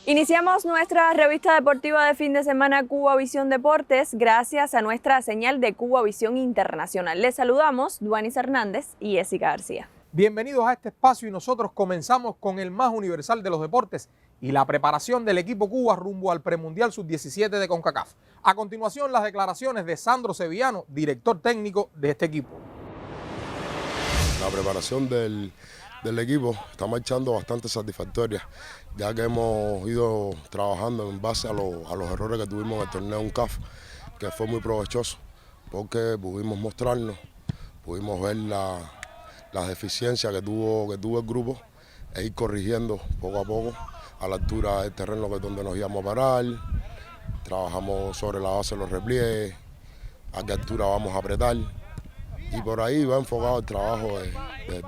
Iniciamos nuestra revista deportiva de fin de semana Cuba Visión Deportes gracias a nuestra señal de Cuba Visión Internacional. Les saludamos Duanis Hernández y Jessica García. Bienvenidos a este espacio y nosotros comenzamos con el más universal de los deportes y la preparación del equipo Cuba rumbo al premundial sub-17 de CONCACAF. A continuación, las declaraciones de Sandro Sevillano, director técnico de este equipo. La preparación del equipo está marchando bastante satisfactoria, ya que hemos ido trabajando en base a los errores que tuvimos en el torneo UNCAF, que fue muy provechoso, porque pudimos mostrarnos, pudimos ver las deficiencias que tuvo el grupo e ir corrigiendo poco a poco a la altura del terreno, que es donde nos íbamos a parar. Trabajamos sobre la base de los repliegues, a qué altura vamos a apretar, y por ahí va enfocado el trabajo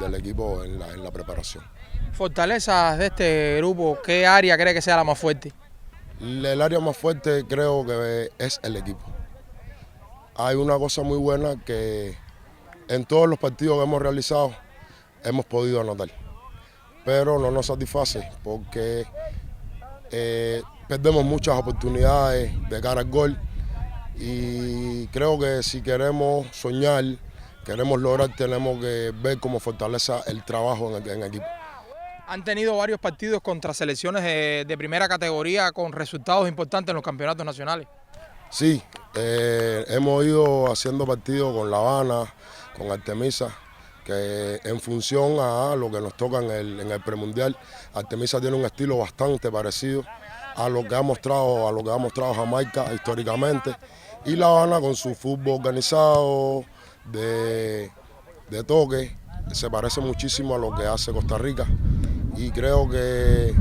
del equipo en la preparación. Fortalezas de este grupo, ¿qué área cree que sea la más fuerte? El área más fuerte creo que es el equipo. Hay una cosa muy buena, que en todos los partidos que hemos realizado hemos podido anotar, pero no nos satisface porque perdemos muchas oportunidades de cara al gol, y creo que si queremos soñar, queremos lograr, tenemos que ver cómo fortaleza el trabajo en equipo. Han tenido varios partidos contra selecciones de primera categoría con resultados importantes en los campeonatos nacionales. Sí, hemos ido haciendo partidos con La Habana, con Artemisa, que en función a lo que nos toca en el premundial, Artemisa tiene un estilo bastante parecido a lo que ha mostrado Jamaica históricamente, y La Habana con su fútbol organizado, de toque, se parece muchísimo a lo que hace Costa Rica, y creo que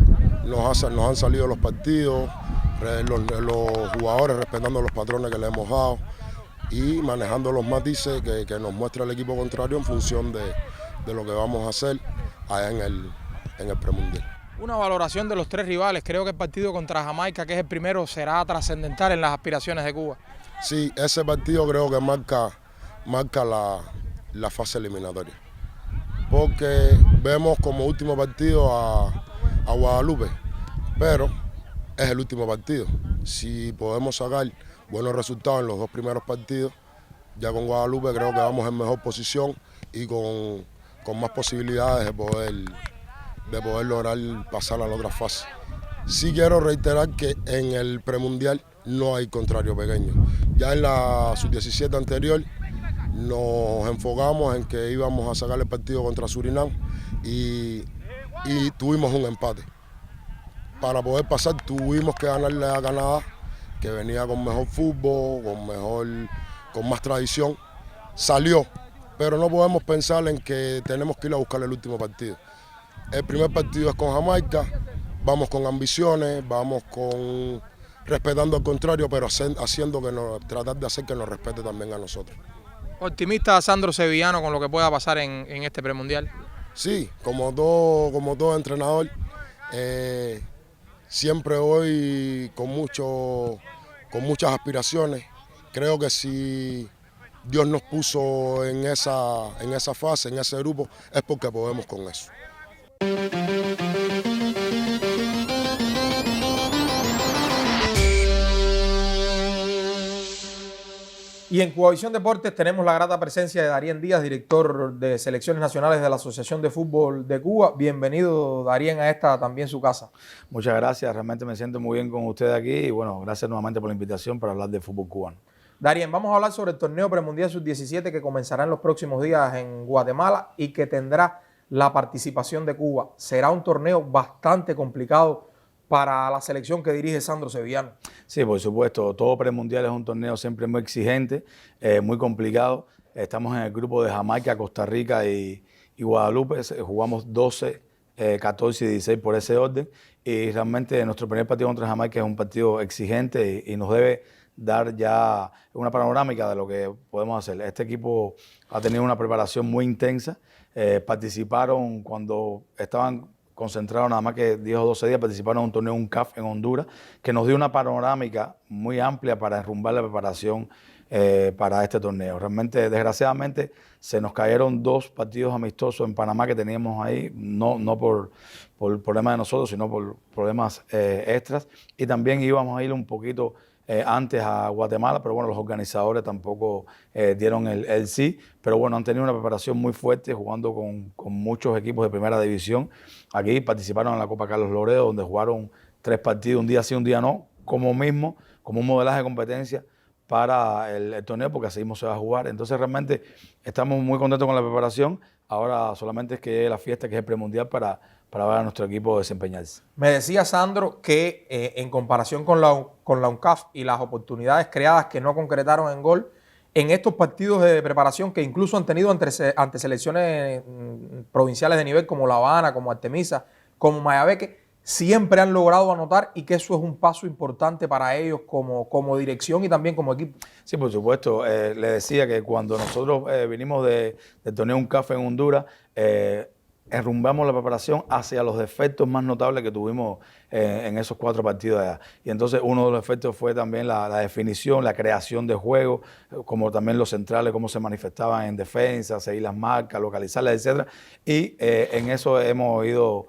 nos han salido los partidos, los jugadores respetando los patrones que le hemos dado y manejando los matices que nos muestra el equipo contrario en función de lo que vamos a hacer allá en el premundial. Una valoración de los tres rivales. Creo que el partido contra Jamaica, que es el primero, será trascendental en las aspiraciones de Cuba. Sí, ese partido creo que marca la fase eliminatoria, porque vemos como último partido a Guadalupe, pero es el último partido. Si podemos sacar buenos resultados en los dos primeros partidos, ya con Guadalupe creo que vamos en mejor posición y con más posibilidades de poder lograr pasar a la otra fase. Sí quiero reiterar que en el premundial no hay contrario pequeño. Ya en la sub-17 anterior nos enfocamos en que íbamos a sacar el partido contra Surinam y tuvimos un empate. Para poder pasar tuvimos que ganarle a Canadá, que venía con mejor fútbol, con más tradición. Salió, pero no podemos pensar en que tenemos que ir a buscar el último partido. El primer partido es con Jamaica, vamos con ambiciones, vamos respetando al contrario, pero tratar de hacer que nos respete también a nosotros. ¿Optimista Sandro Sevillano con lo que pueda pasar en este premundial? Sí, como todo entrenador, siempre voy con muchas aspiraciones. Creo que si Dios nos puso en esa fase, en ese grupo, es porque podemos con eso. Y en Cuba Visión Deportes tenemos la grata presencia de Darien Díaz, director de selecciones nacionales de la Asociación de Fútbol de Cuba. Bienvenido, Darien, a esta también su casa. Muchas gracias, realmente me siento muy bien con ustedes aquí y bueno, gracias nuevamente por la invitación para hablar de fútbol cubano. Darien, vamos a hablar sobre el torneo premundial sub-17 que comenzará en los próximos días en Guatemala y que tendrá la participación de Cuba. Será un torneo bastante complicado para la selección que dirige Sandro Sevillano. Sí, por supuesto. Todo premundial es un torneo siempre muy exigente, muy complicado. Estamos en el grupo de Jamaica, Costa Rica y Guadalupe. Jugamos 12, 14 y 16 por ese orden. Y realmente nuestro primer partido contra Jamaica es un partido exigente y nos debe dar ya una panorámica de lo que podemos hacer. Este equipo ha tenido una preparación muy intensa. Participaron cuando estaban concentrados nada más que 10 o 12 días, participaron en un torneo UNCAF en Honduras, que nos dio una panorámica muy amplia para enrumbar la preparación para este torneo. Realmente, desgraciadamente, se nos cayeron 2 partidos amistosos en Panamá que teníamos ahí, no por problemas de nosotros, sino por problemas extras. Y también íbamos a ir un poquito antes a Guatemala, pero bueno, los organizadores tampoco dieron el sí. Pero bueno, han tenido una preparación muy fuerte, jugando con muchos equipos de primera división. Aquí participaron en la Copa Carlos Loredo, donde jugaron 3 partidos, un día sí, un día no, como un modelaje de competencia para el torneo, porque así mismo se va a jugar. Entonces realmente estamos muy contentos con la preparación. Ahora solamente es que llegue la fiesta, que es el premundial, para ver a nuestro equipo desempeñarse. Me decía Sandro que en comparación con la UNCAF y las oportunidades creadas que no concretaron en gol, en estos partidos de preparación que incluso han tenido ante selecciones provinciales de nivel como La Habana, como Artemisa, como Mayabeque, siempre han logrado anotar, y que eso es un paso importante para ellos como dirección y también como equipo. Sí, por supuesto. Le decía que cuando nosotros vinimos del torneo UNCAF en Honduras, enrumbamos la preparación hacia los defectos más notables que tuvimos en esos 4 partidos allá. Y entonces uno de los defectos fue también la definición, la creación de juego, como también los centrales, cómo se manifestaban en defensa, seguir las marcas, localizarlas, etcétera. Y en eso hemos ido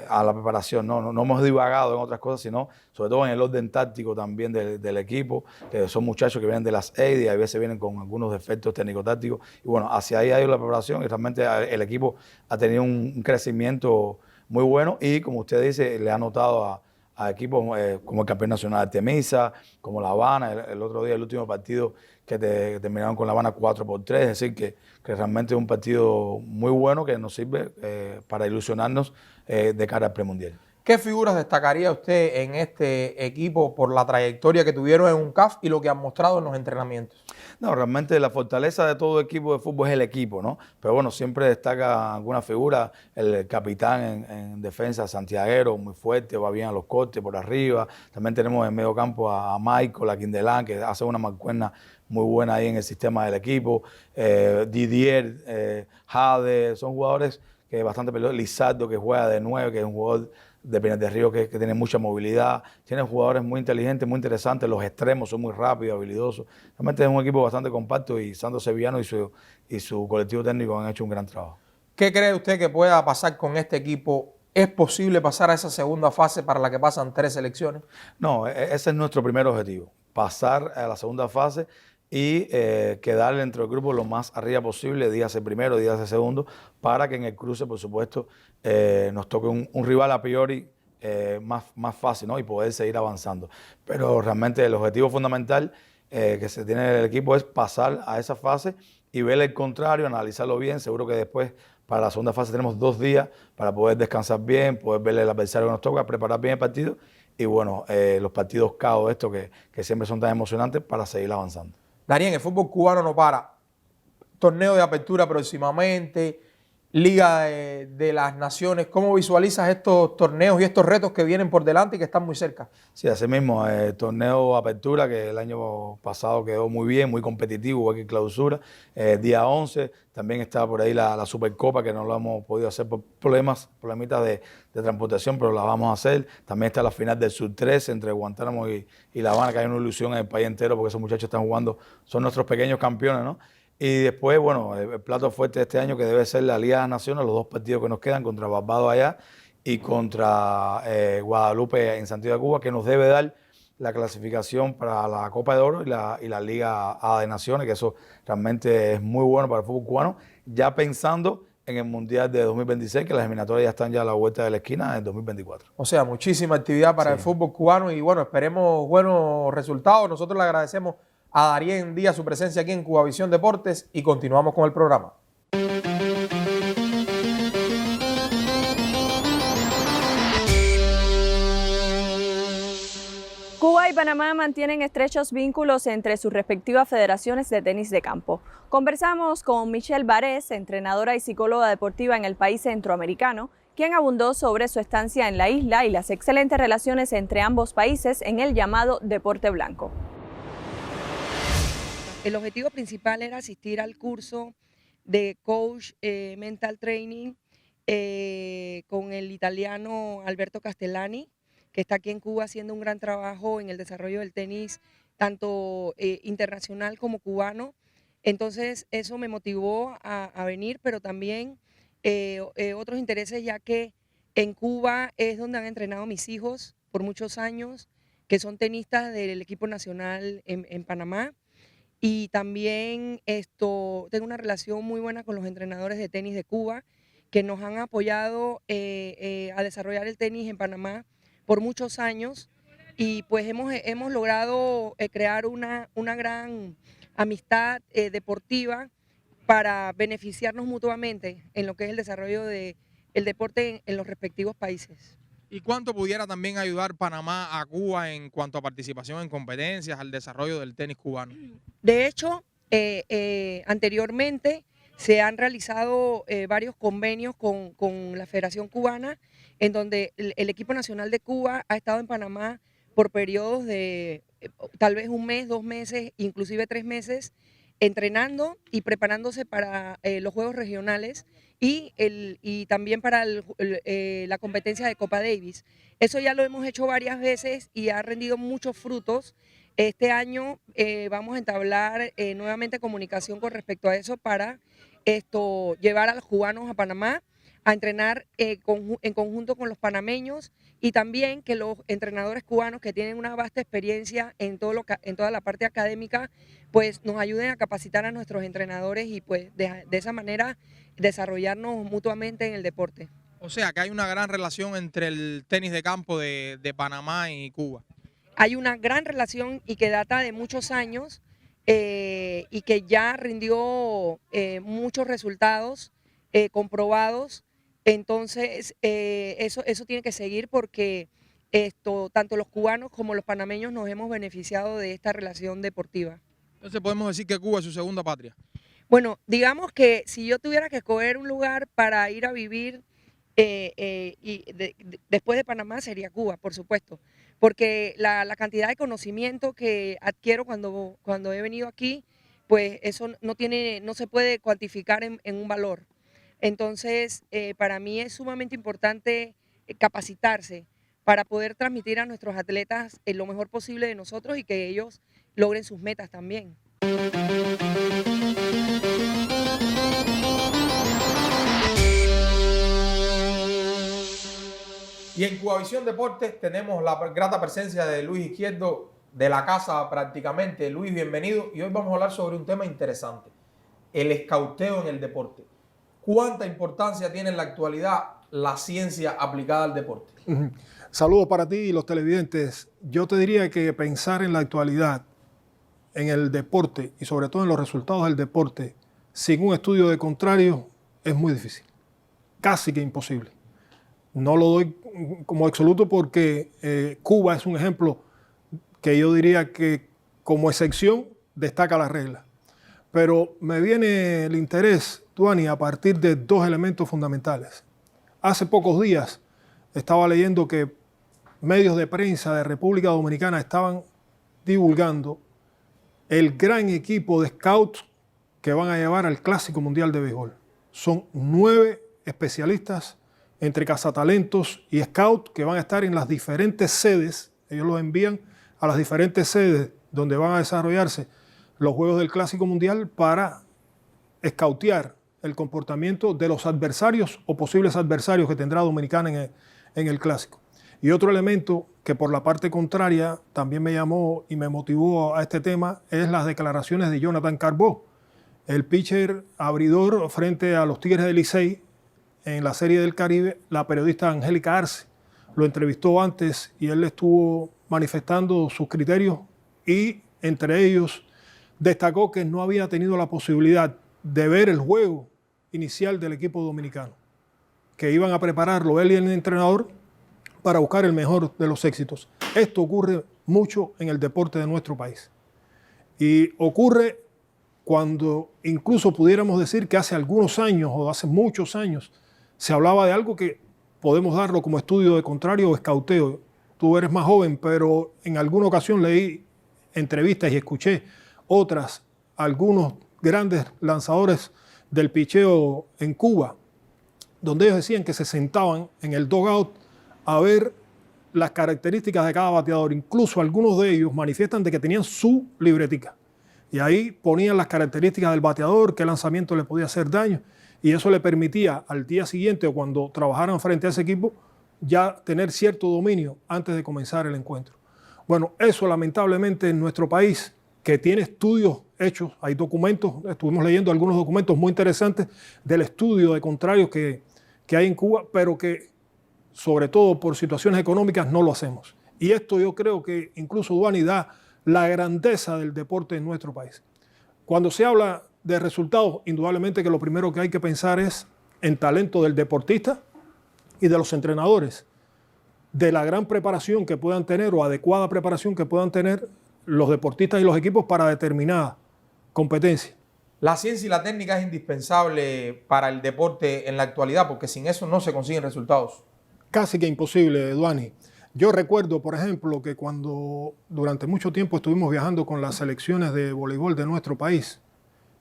a la preparación. No hemos divagado en otras cosas, sino sobre todo en el orden táctico también del equipo, que son muchachos que vienen de las EID y a veces vienen con algunos defectos técnico-tácticos. Y bueno, hacia ahí ha ido la preparación, y realmente el equipo ha tenido un crecimiento muy bueno, y como usted dice, le ha notado a equipos como el campeón nacional de Artemisa, como La Habana, el otro día, el último partido que terminaron con La Habana 4-3, es decir, que realmente es un partido muy bueno que nos sirve para ilusionarnos de cara al premundial. ¿Qué figuras destacaría usted en este equipo por la trayectoria que tuvieron en UNCAF y lo que han mostrado en los entrenamientos? No, realmente la fortaleza de todo equipo de fútbol es el equipo, ¿no? Pero bueno, siempre destaca alguna figura, el capitán en defensa, Santiaguero, muy fuerte, va bien a los cortes por arriba. También tenemos en medio campo a Michael, a Quindelán, que hace una mancuerna muy buena ahí en el sistema del equipo. Didier, Jade, son jugadores que bastante peligrosos. Lizardo, que juega de 9, que es un jugador de Pinar del Río que tiene mucha movilidad. Tienen jugadores muy inteligentes, muy interesantes. Los extremos son muy rápidos, habilidosos. Realmente es un equipo bastante compacto, y Sandro Sevillano y su colectivo técnico han hecho un gran trabajo. ¿Qué cree usted que pueda pasar con este equipo? ¿Es posible pasar a esa segunda fase para la que pasan 3 selecciones? No, ese es nuestro primer objetivo, pasar a la segunda fase y quedar dentro del grupo lo más arriba posible, dígase primero, dígase segundo, para que en el cruce, por supuesto, nos toque un rival a priori más fácil, ¿no? Y poder seguir avanzando. Pero realmente el objetivo fundamental que se tiene en el equipo es pasar a esa fase y ver el contrario, analizarlo bien. Seguro que después, para la segunda fase, tenemos 2 días para poder descansar bien, poder ver el adversario que nos toca, preparar bien el partido, y bueno, los partidos KO estos que siempre son tan emocionantes, para seguir avanzando. Darien, el fútbol cubano no para. Torneo de apertura próximamente, Liga de las Naciones. ¿Cómo visualizas estos torneos y estos retos que vienen por delante y que están muy cerca? Sí, así mismo, el torneo Apertura, que el año pasado quedó muy bien, muy competitivo, igual que Clausura. Día 11, también está por ahí la Supercopa, que no lo hemos podido hacer por problemitas de transportación, pero la vamos a hacer. También está la final del Sub-13 entre Guantánamo y La Habana, que hay una ilusión en el país entero, porque esos muchachos están jugando, son nuestros pequeños campeones, ¿no? Y después, bueno, el plato fuerte de este año, que debe ser la Liga de las Naciones, los 2 partidos que nos quedan, contra Barbados allá y contra Guadalupe en Santiago de Cuba, que nos debe dar la clasificación para la Copa de Oro y la Liga A de Naciones, que eso realmente es muy bueno para el fútbol cubano, ya pensando en el Mundial de 2026, que las eliminatorias ya están ya a la vuelta de la esquina en 2024. O sea, muchísima actividad para el fútbol cubano, y bueno, esperemos buenos resultados. Nosotros le agradecemos a Darien Díaz su presencia aquí en Cubavisión Deportes, y continuamos con el programa. Cuba y Panamá mantienen estrechos vínculos entre sus respectivas federaciones de tenis de campo. Conversamos con Michelle Varés, entrenadora y psicóloga deportiva en el país centroamericano, quien abundó sobre su estancia en la isla y las excelentes relaciones entre ambos países en el llamado deporte blanco. El objetivo principal era asistir al curso de coach mental training con el italiano Alberto Castellani, que está aquí en Cuba haciendo un gran trabajo en el desarrollo del tenis tanto internacional como cubano. Entonces eso me motivó a venir, pero también otros intereses, ya que en Cuba es donde han entrenado mis hijos por muchos años, que son tenistas del equipo nacional en Panamá. Y también tengo una relación muy buena con los entrenadores de tenis de Cuba, que nos han apoyado a desarrollar el tenis en Panamá por muchos años. Y pues hemos logrado crear una gran amistad deportiva para beneficiarnos mutuamente en lo que es el desarrollo del deporte en los respectivos países. ¿Y cuánto pudiera también ayudar Panamá a Cuba en cuanto a participación en competencias, al desarrollo del tenis cubano? De hecho, anteriormente se han realizado varios convenios con la Federación Cubana, en donde el equipo nacional de Cuba ha estado en Panamá por periodos de tal vez 1 mes, 2 meses, inclusive 3 meses, entrenando y preparándose para los Juegos Regionales y también para la competencia de Copa Davis. Eso ya lo hemos hecho varias veces y ha rendido muchos frutos. Este año vamos a entablar nuevamente comunicación con respecto a eso para llevar a los cubanos a Panamá a entrenar en conjunto con los panameños, y también que los entrenadores cubanos que tienen una vasta experiencia en toda la parte académica, pues nos ayuden a capacitar a nuestros entrenadores y pues de esa manera desarrollarnos mutuamente en el deporte. O sea que hay una gran relación entre el tenis de campo de Panamá y Cuba. Hay una gran relación y que data de muchos años y que ya rindió muchos resultados comprobados. Entonces eso tiene que seguir, porque tanto los cubanos como los panameños nos hemos beneficiado de esta relación deportiva. Entonces podemos decir que Cuba es su segunda patria. Bueno, digamos que si yo tuviera que escoger un lugar para ir a vivir después de Panamá, sería Cuba, por supuesto, porque la cantidad de conocimiento que adquiero cuando he venido aquí, pues eso no se puede cuantificar en un valor. Entonces, para mí es sumamente importante capacitarse para poder transmitir a nuestros atletas lo mejor posible de nosotros y que ellos logren sus metas también. Y en Cubavisión Deportes tenemos la grata presencia de Luis Izquierdo, de la casa prácticamente. Luis, bienvenido. Y hoy vamos a hablar sobre un tema interesante: el escauteo en el deporte. ¿Cuánta importancia tiene en la actualidad la ciencia aplicada al deporte? Saludos para ti y los televidentes. Yo te diría que pensar en la actualidad, en el deporte y sobre todo en los resultados del deporte, sin un estudio de contrario, es muy difícil. Casi que imposible. No lo doy como absoluto porque Cuba es un ejemplo que yo diría que como excepción destaca la regla. Pero me viene el interés, Tuani, a partir de 2 elementos fundamentales. Hace pocos días estaba leyendo que medios de prensa de República Dominicana estaban divulgando el gran equipo de scouts que van a llevar al Clásico Mundial de Béisbol. Son 9 especialistas entre cazatalentos y scouts que van a estar en las diferentes sedes. Ellos los envían a las diferentes sedes donde van a desarrollarse los Juegos del Clásico Mundial para escautear el comportamiento de los adversarios o posibles adversarios que tendrá Dominicana en el Clásico. Y otro elemento que por la parte contraria también me llamó y me motivó a este tema es las declaraciones de Jonathan Carbó, el pitcher abridor frente a los Tigres del Licey en la Serie del Caribe. La periodista Angélica Arce lo entrevistó antes y él estuvo manifestando sus criterios y entre ellos destacó que no había tenido la posibilidad de ver el juego inicial del equipo dominicano, que iban a prepararlo él y el entrenador para buscar el mejor de los éxitos. Esto ocurre mucho en el deporte de nuestro país. Y ocurre cuando incluso pudiéramos decir que hace algunos años o hace muchos años se hablaba de algo que podemos darlo como estudio de contrario o escauteo. Tú eres más joven, pero en alguna ocasión leí entrevistas y escuché otras, algunos grandes lanzadores del picheo en Cuba, donde ellos decían que se sentaban en el dugout a ver las características de cada bateador. Incluso algunos de ellos manifiestan de que tenían su libretica. Y ahí ponían las características del bateador, qué lanzamiento le podía hacer daño. Y eso le permitía al día siguiente o cuando trabajaran frente a ese equipo ya tener cierto dominio antes de comenzar el encuentro. Bueno, eso lamentablemente en nuestro país, que tiene estudios hechos, hay documentos, estuvimos leyendo algunos documentos muy interesantes del estudio de contrarios que hay en Cuba, pero que sobre todo por situaciones económicas no lo hacemos. Y esto yo creo que incluso Duani da la grandeza del deporte en nuestro país. Cuando se habla de resultados, indudablemente que lo primero que hay que pensar es en talento del deportista y de los entrenadores, de la gran preparación que puedan tener o adecuada preparación que puedan tener los deportistas y los equipos para determinada competencia. La ciencia y la técnica es indispensable para el deporte en la actualidad, porque sin eso no se consiguen resultados. Casi que imposible, Duani. Yo recuerdo, por ejemplo, que cuando durante mucho tiempo estuvimos viajando con las selecciones de voleibol de nuestro país,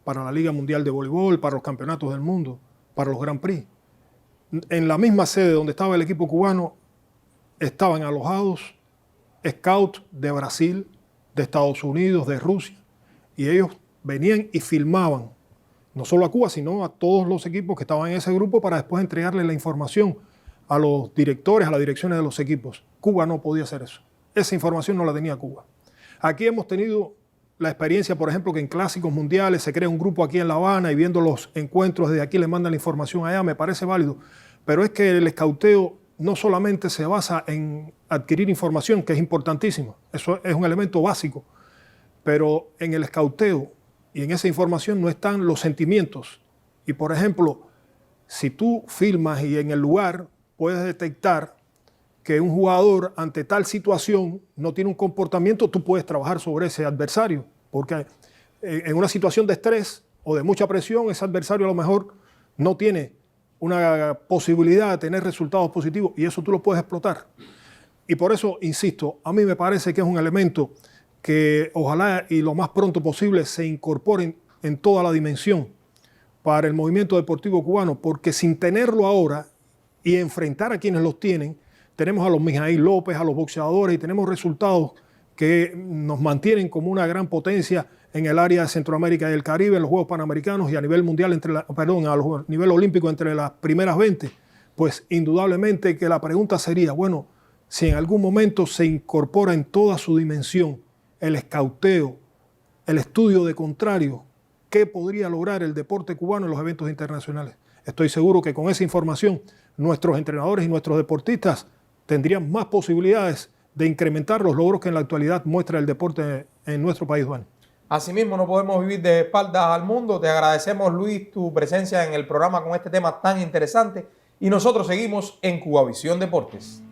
para la Liga Mundial de Voleibol, para los campeonatos del mundo, para los Grand Prix, en la misma sede donde estaba el equipo cubano, estaban alojados scouts de Brasil, de Estados Unidos, de Rusia, y ellos venían y filmaban, no solo a Cuba, sino a todos los equipos que estaban en ese grupo para después entregarle la información a los directores, a las direcciones de los equipos. Cuba no podía hacer eso. Esa información no la tenía Cuba. Aquí hemos tenido la experiencia, por ejemplo, que en clásicos mundiales se crea un grupo aquí en La Habana y viendo los encuentros desde aquí le mandan la información allá, me parece válido. Pero es que el escauteo no solamente se basa en adquirir información, que es importantísimo, eso es un elemento básico, pero en el escauteo y en esa información no están los sentimientos. Y por ejemplo, si tú filmas y en el lugar puedes detectar que un jugador ante tal situación no tiene un comportamiento, tú puedes trabajar sobre ese adversario, porque en una situación de estrés o de mucha presión, ese adversario a lo mejor no tiene una posibilidad de tener resultados positivos y eso tú lo puedes explotar. Y por eso, insisto, a mí me parece que es un elemento que ojalá y lo más pronto posible se incorpore en toda la dimensión para el movimiento deportivo cubano, porque sin tenerlo ahora y enfrentar a quienes los tienen, tenemos a los Mijaíl López, a los boxeadores y tenemos resultados que nos mantienen como una gran potencia en el área de Centroamérica y el Caribe, en los Juegos Panamericanos y a nivel mundial, a nivel olímpico entre las primeras 20, pues indudablemente que la pregunta sería, bueno, si en algún momento se incorpora en toda su dimensión el escauteo, el estudio de contrarios, ¿qué podría lograr el deporte cubano en los eventos internacionales? Estoy seguro que con esa información nuestros entrenadores y nuestros deportistas tendrían más posibilidades de incrementar los logros que en la actualidad muestra el deporte en nuestro país, Juan. Asimismo, no podemos vivir de espaldas al mundo. Te agradecemos, Luis, tu presencia en el programa con este tema tan interesante. Y nosotros seguimos en Cubavisión Deportes.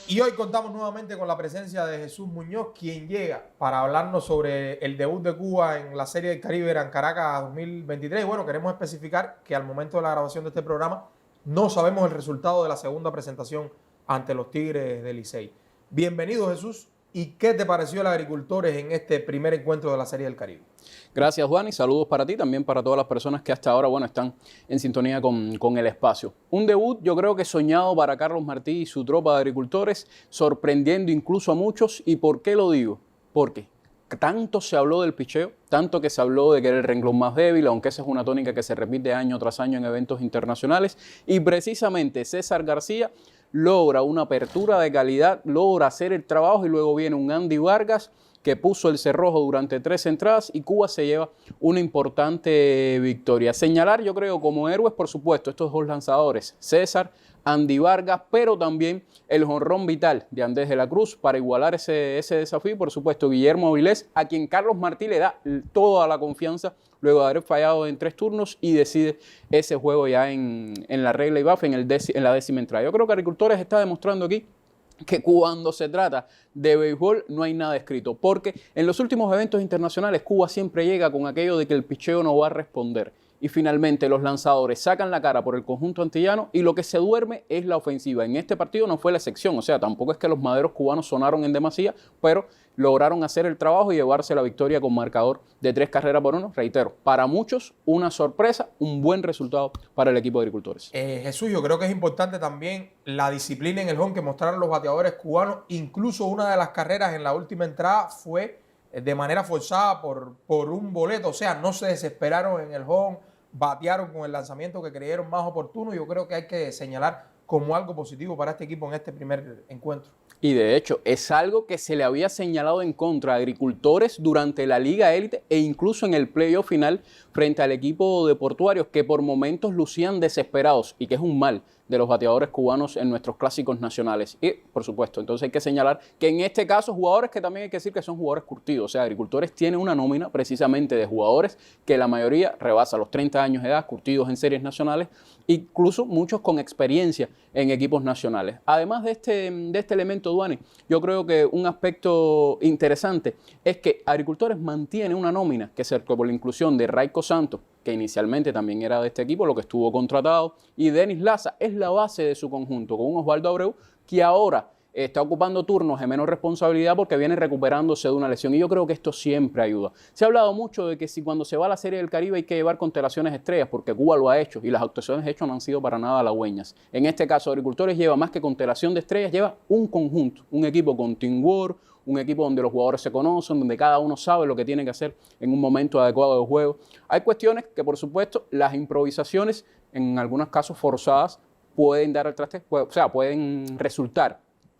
Y hoy contamos nuevamente con la presencia de Jesús Muñoz, quien llega para hablarnos sobre el debut de Cuba en la Serie del Caribe Gran Caracas 2023. Bueno, queremos especificar que al momento de la grabación de este programa no sabemos el resultado de la segunda presentación ante los Tigres del Licey. Bienvenido, Jesús. ¿Y qué te pareció el Agricultores en este primer encuentro de la Serie del Caribe? Gracias, Juan, y saludos para ti, también para todas las personas que hasta ahora, bueno, están en sintonía con el espacio. Un debut, yo creo que soñado para Carlos Martí y su tropa de agricultores, sorprendiendo incluso a muchos. ¿Y por qué lo digo? Porque tanto se habló del picheo, tanto que se habló de que era el renglón más débil, aunque esa es una tónica que se repite año tras año en eventos internacionales, y precisamente César García logra una apertura de calidad, logra hacer el trabajo y luego viene un Andy Vargas que puso el cerrojo durante 3 entradas y Cuba se lleva una importante victoria. Señalar, yo creo, como héroes, por supuesto, estos 2 lanzadores, César, Andy Vargas, pero también el jonrón vital de Andrés de la Cruz para igualar ese desafío. Por supuesto, Guillermo Avilés, a quien Carlos Martí le da toda la confianza luego de haber fallado en 3 turnos y decide ese juego ya en la regla y BAF en la 10ª entrada. Yo creo que Agricultores está demostrando aquí que cuando se trata de béisbol no hay nada escrito, porque en los últimos eventos internacionales Cuba siempre llega con aquello de que el picheo no va a responder y finalmente los lanzadores sacan la cara por el conjunto antillano y lo que se duerme es la ofensiva. En este partido no fue la excepción, o sea, tampoco es que los maderos cubanos sonaron en demasía, pero lograron hacer el trabajo y llevarse la victoria con marcador de 3-1. Reitero, para muchos una sorpresa, un buen resultado para el equipo de Agricultores. Jesús, yo creo que es importante también la disciplina en el home que mostraron los bateadores cubanos. Incluso una de las carreras en la última entrada fue de manera forzada por un boleto, o sea, no se desesperaron en el home, batearon con el lanzamiento que creyeron más oportuno. Yo creo que hay que señalar como algo positivo para este equipo en este primer encuentro. Y de hecho, es algo que se le había señalado en contra a Agricultores durante la Liga Élite e incluso en el playoff final frente al equipo de Portuarios, que por momentos lucían desesperados y que es un mal de los bateadores cubanos en nuestros clásicos nacionales. Y, por supuesto, entonces hay que señalar que en este caso jugadores que también hay que decir que son jugadores curtidos. O sea, Agricultores tiene una nómina precisamente de jugadores que la mayoría rebasa los 30 años de edad, curtidos en series nacionales, incluso muchos con experiencia en equipos nacionales. Además de este elemento, Duani, yo creo que un aspecto interesante es que Agricultores mantiene una nómina que se por la inclusión de Raico Santos, que inicialmente también era de este equipo, lo que estuvo contratado, y Denis Laza es la base de su conjunto, con un Osvaldo Abreu que ahora está ocupando turnos de menor responsabilidad porque viene recuperándose de una lesión, y yo creo que esto siempre ayuda. Se ha hablado mucho de que si cuando se va a la Serie del Caribe hay que llevar constelaciones estrellas, porque Cuba lo ha hecho, y las actuaciones hechas no han sido para nada halagüeñas. En este caso, Agricultores lleva más que constelación de estrellas, lleva un conjunto, un equipo con teamwork, un equipo donde los jugadores se conocen, donde cada uno sabe lo que tiene que hacer en un momento adecuado de juego. Hay cuestiones que, por supuesto, las improvisaciones, en algunos casos forzadas, pueden dar al traste, pueden resultar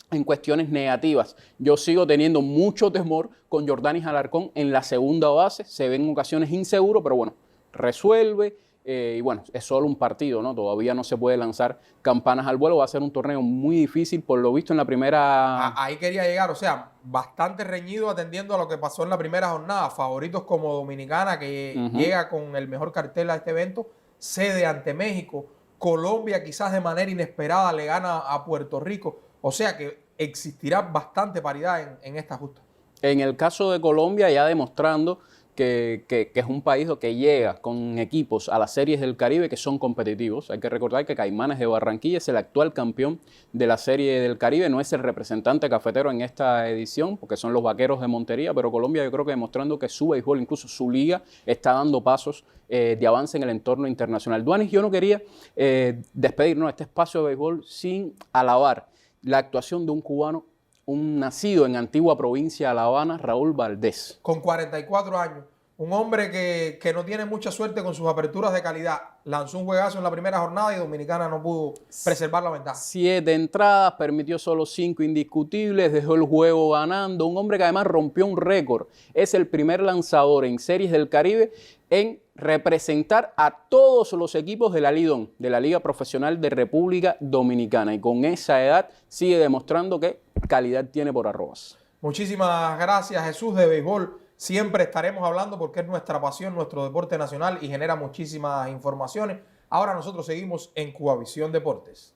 en cuestiones negativas. Yo sigo teniendo mucho temor con Jordanis Alarcón en la segunda base. Se ve en ocasiones inseguro, pero bueno, resuelve. Y bueno, es solo un partido, ¿no? Todavía no se puede lanzar campanas al vuelo. Va a ser un torneo muy difícil, por lo visto en la primera... Ahí quería llegar, o sea, bastante reñido atendiendo a lo que pasó en la primera jornada. Favoritos como Dominicana, que llega con el mejor cartel a este evento, cede ante México. Colombia quizás de manera inesperada le gana a Puerto Rico. O sea que existirá bastante paridad en esta justa. En el caso de Colombia, ya demostrando que es un país que llega con equipos a las series del Caribe que son competitivos. Hay que recordar que Caimanes de Barranquilla es el actual campeón de la Serie del Caribe, no es el representante cafetero en esta edición, porque son los Vaqueros de Montería, pero Colombia yo creo que demostrando que su béisbol, incluso su liga, está dando pasos de avance en el entorno internacional. Duanis, yo no quería despedir este espacio de béisbol sin alabar la actuación de un cubano, un nacido en antigua provincia de La Habana, Raúl Valdés. Con 44 años, un hombre que no tiene mucha suerte con sus aperturas de calidad. Lanzó un juegazo en la primera jornada y Dominicana no pudo preservar la ventaja. 7 entradas, permitió solo 5 indiscutibles, dejó el juego ganando. Un hombre que además rompió un récord. Es el primer lanzador en Series del Caribe en representar a todos los equipos de la Lidón, de la Liga Profesional de República Dominicana. Y con esa edad sigue demostrando que calidad tiene por arrobas. Muchísimas gracias, Jesús. De béisbol siempre estaremos hablando porque es nuestra pasión, nuestro deporte nacional y genera muchísimas informaciones. Ahora nosotros seguimos en Cubavisión Deportes.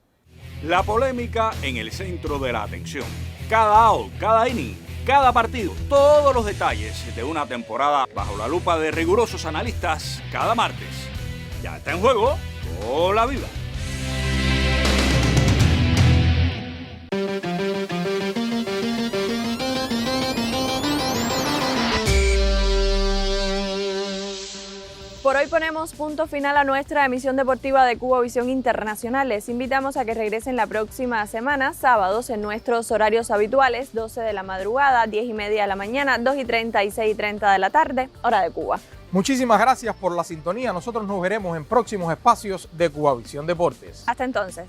La polémica en el centro de la atención. Cada out, cada inning, cada partido, todos los detalles de una temporada bajo la lupa de rigurosos analistas cada martes. Ya está en juego Bola Viva. Por hoy ponemos punto final a nuestra emisión deportiva de Cubavisión Internacional. Les invitamos a que regresen la próxima semana, sábados, en nuestros horarios habituales, 12 de la madrugada, 10:30 de la mañana, 2:30 y 6:30 de la tarde, hora de Cuba. Muchísimas gracias por la sintonía. Nosotros nos veremos en próximos espacios de Cubavisión Deportes. Hasta entonces.